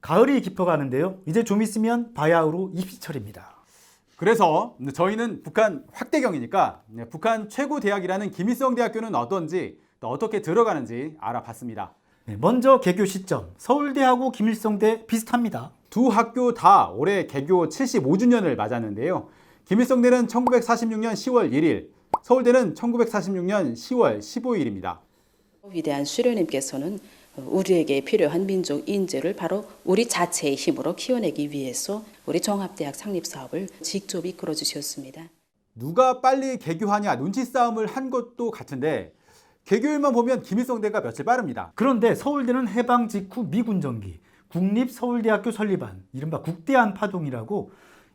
가을이 깊어가는데요. 이제 좀 있으면 바야흐로 입시철입니다. 그래서 저희는 북한 확대경이니까 북한 최고 대학이라는 김일성 대학교는 어떤지 또 어떻게 들어가는지 알아봤습니다. 먼저 개교 시점, 서울대하고 김일성대 비슷합니다. 두 학교 다 올해 개교 75주년을 맞았는데요. 김일성대는 1946년 10월 1일, 서울대는 1946년 10월 15일입니다. 위대한 수련님께서는 우리에게 필요한 민족 인재를 바로 우리 자체의 힘으로 키워내기 위해서 우리 종합대학 창립 사업을 직접 이끌어 주셨습니다. 누가 빨리 개교하냐 눈치 싸움을 한 것도 같은데 개교일만 보면 김일성대가 며칠 빠릅니다. 그런데 서울대는 해방 직후 미군정기, 국립서울대학교 설립안, 이른바 국대안 파동이라고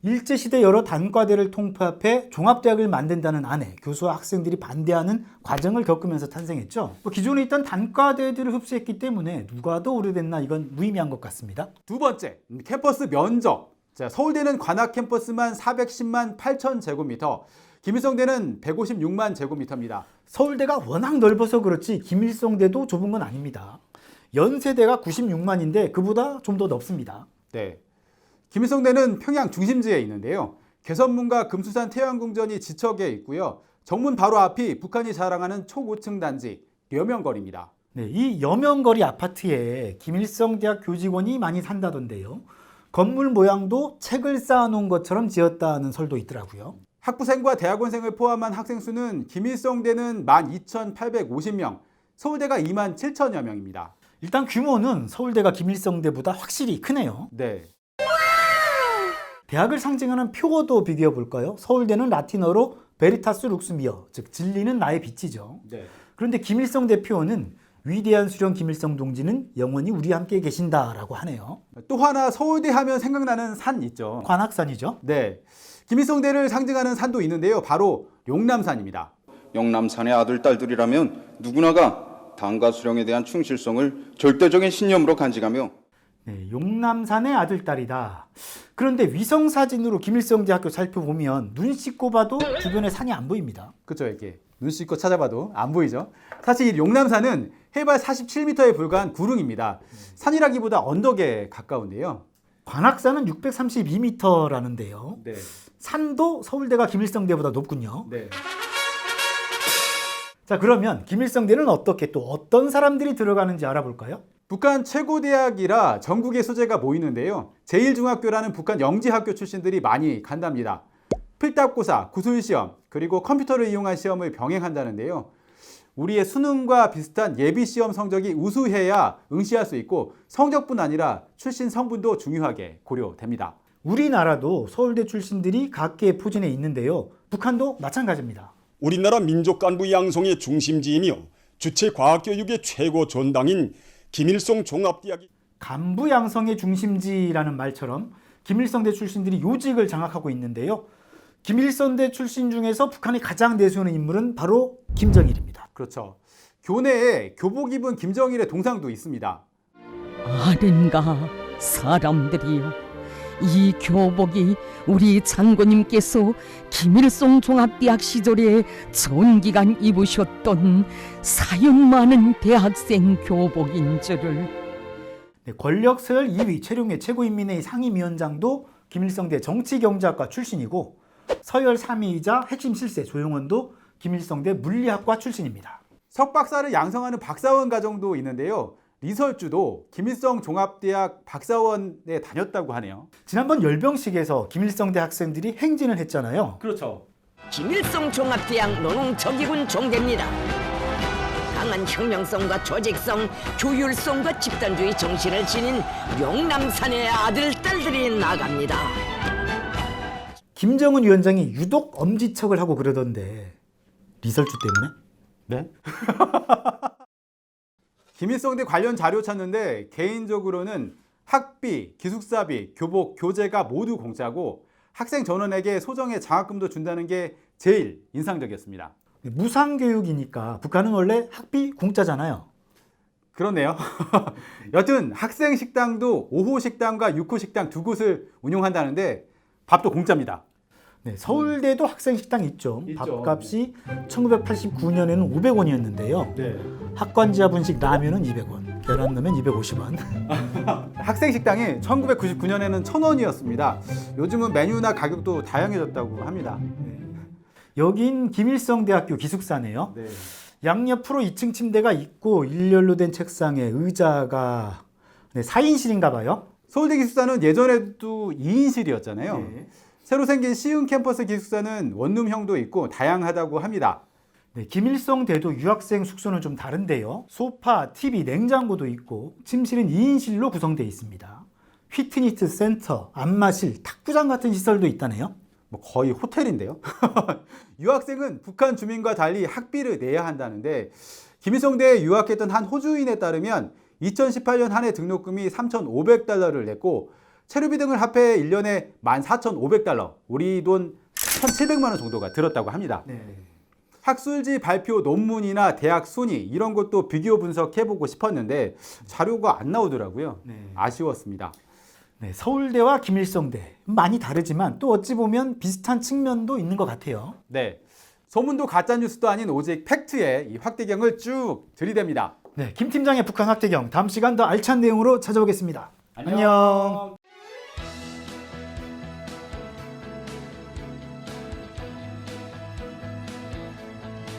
일제시대 여러 단과대를 통합해 종합대학을 만든다는 안에 교수와 학생들이 반대하는 과정을 겪으면서 탄생했죠. 기존에 있던 단과대들을 흡수했기 때문에 누가 더 오래됐나 이건 무의미한 것 같습니다. 두 번째, 캠퍼스 면적. 자, 서울대는 관악 캠퍼스만 410만 8천 제곱미터, 김일성대는 156만 제곱미터입니다. 서울대가 워낙 넓어서 그렇지 김일성대도 좁은 건 아닙니다. 연세대가 96만인데 그보다 좀 더 넓습니다. 네. 김일성대는 평양 중심지에 있는데요. 개선문과 금수산 태양궁전이 지척에 있고요. 정문 바로 앞이 북한이 자랑하는 초고층 단지 려명거리입니다. 네, 이 여명거리 아파트에 김일성대학 교직원이 많이 산다던데요. 건물 모양도 책을 쌓아놓은 것처럼 지었다는 설도 있더라고요. 학부생과 대학원생을 포함한 학생 수는 김일성대는 12,850명, 서울대가 2만 7천여 명입니다. 일단 규모는 서울대가 김일성대보다 확실히 크네요. 네. 대학을 상징하는 표어도 비교해 볼까요? 서울대는 라틴어로 베리타스 룩스미어, 즉 진리는 나의 빛이죠. 네. 그런데 김일성대 표어는 위대한 수령 김일성 동지는 영원히 우리 함께 계신다라고 하네요. 또 하나 서울대 하면 생각나는 산 있죠. 관악산이죠. 네. 김일성대를 상징하는 산도 있는데요. 바로 용남산입니다. 영남산의 아들, 딸들이라면 누구나가 당과 수령에 대한 충실성을 절대적인 신념으로 간직하며 네, 용남산의 아들, 딸이다. 그런데 위성사진으로 김일성대 학교 살펴보면 눈 씻고 봐도 주변에 산이 안 보입니다. 그렇죠. 이렇게 눈 씻고 찾아봐도 안 보이죠. 사실 이 용남산은 해발 47m에 불과한 구릉입니다. 산이라기보다 언덕에 가까운데요. 관악산은 632m라는데요. 네. 산도 서울대가 김일성대보다 높군요. 네. 자, 그러면 김일성대는 어떻게 또 어떤 사람들이 들어가는지 알아볼까요? 북한 최고대학이라 전국의 소재가 모이는데요. 제1중학교라는 북한 영지학교 출신들이 많이 간답니다. 필답고사, 구술시험, 그리고 컴퓨터를 이용한 시험을 병행한다는데요. 우리의 수능과 비슷한 예비시험 성적이 우수해야 응시할 수 있고 성적뿐 아니라 출신 성분도 중요하게 고려됩니다. 우리나라도 서울대 출신들이 각계의 포진에 있는데요. 북한도 마찬가지입니다. 우리나라 민족 간부 양성의 중심지이며 주체 과학교육의 최고 전당인 김일성 종합대학이 간부 양성의 중심지라는 말처럼 김일성대 출신들이 요직을 장악하고 있는데요. 김일성대 출신 중에서 북한이 가장 내세우는 인물은 바로 김정일입니다. 그렇죠. 교내에 교복 입은 김정일의 동상도 있습니다. 아는가 사람들이여, 이 교복이 우리 장군님께서 김일성 종합대학 시절에 전기간 입으셨던 사연 많은 대학생 교복인 줄을. 네, 권력 서열 2위 최룡해 최고인민회의 상임위원장도 김일성대 정치경제학과 출신이고 서열 3위이자 핵심 실세 조용원도 김일성대 물리학과 출신입니다. 석박사를 양성하는 박사원 가정도 있는데요. 리설주도 김일성 종합대학 박사원에 다녔다고 하네요. 지난번 열병식에서 김일성대 학생들이 행진을 했잖아요. 그렇죠. 김일성 종합대학 노농저기군 종대입니다. 강한 혁명성과 조직성, 교율성과 집단주의 정신을 지닌 용남산의 아들, 딸들이 나갑니다. 김정은 위원장이 유독 엄지척을 하고 그러던데 리설주 때문에? 네? 김일성대 관련 자료 찾는데 개인적으로는 학비, 기숙사비, 교복, 교재가 모두 공짜고 학생 전원에게 소정의 장학금도 준다는 게 제일 인상적이었습니다. 무상교육이니까 북한은 원래 학비 공짜잖아요. 그렇네요. 여튼 학생 식당도 5호 식당과 6호 식당 두 곳을 운영한다는데 밥도 공짜입니다. 네, 서울대도 학생 식당 있죠. 있죠. 밥값이 1989년에는 500원이었는데요. 네. 학관지하 분식 라면은 200원, 계란라면 250원. 학생 식당이 1999년에는 1,000원이었습니다. 요즘은 메뉴나 가격도 다양해졌다고 합니다. 여긴 김일성대학교 기숙사네요. 네. 양옆으로 2층 침대가 있고 일렬로 된 책상에 의자가 4인실인가 봐요. 서울대 기숙사는 예전에도 2인실이었잖아요. 네. 새로 생긴 시흥 캠퍼스 기숙사는 원룸형도 있고 다양하다고 합니다. 네, 김일성대도 유학생 숙소는 좀 다른데요. 소파, TV, 냉장고도 있고 침실은 2인실로 구성되어 있습니다. 피트니스 센터, 안마실, 탁구장 같은 시설도 있다네요. 뭐 거의 호텔인데요. 유학생은 북한 주민과 달리 학비를 내야 한다는데 김일성대에 유학했던 한 호주인에 따르면 2018년 한 해 등록금이 3,500달러를 냈고 체류비 등을 합해 1년에 14,500달러, 우리 돈 1,700만 원 정도가 들었다고 합니다. 학술지 발표 논문이나 대학 순위 이런 것도 비교 분석해보고 싶었는데 자료가 안 나오더라고요. 아쉬웠습니다. 네, 서울대와 김일성대 많이 다르지만 또 어찌 보면 비슷한 측면도 있는 것 같아요. 네, 소문도 가짜뉴스도 아닌 오직 팩트에 이 확대경을 쭉 들이댑니다. 네, 김 팀장의 북한 확대경 다음 시간 더 알찬 내용으로 찾아오겠습니다. 안녕.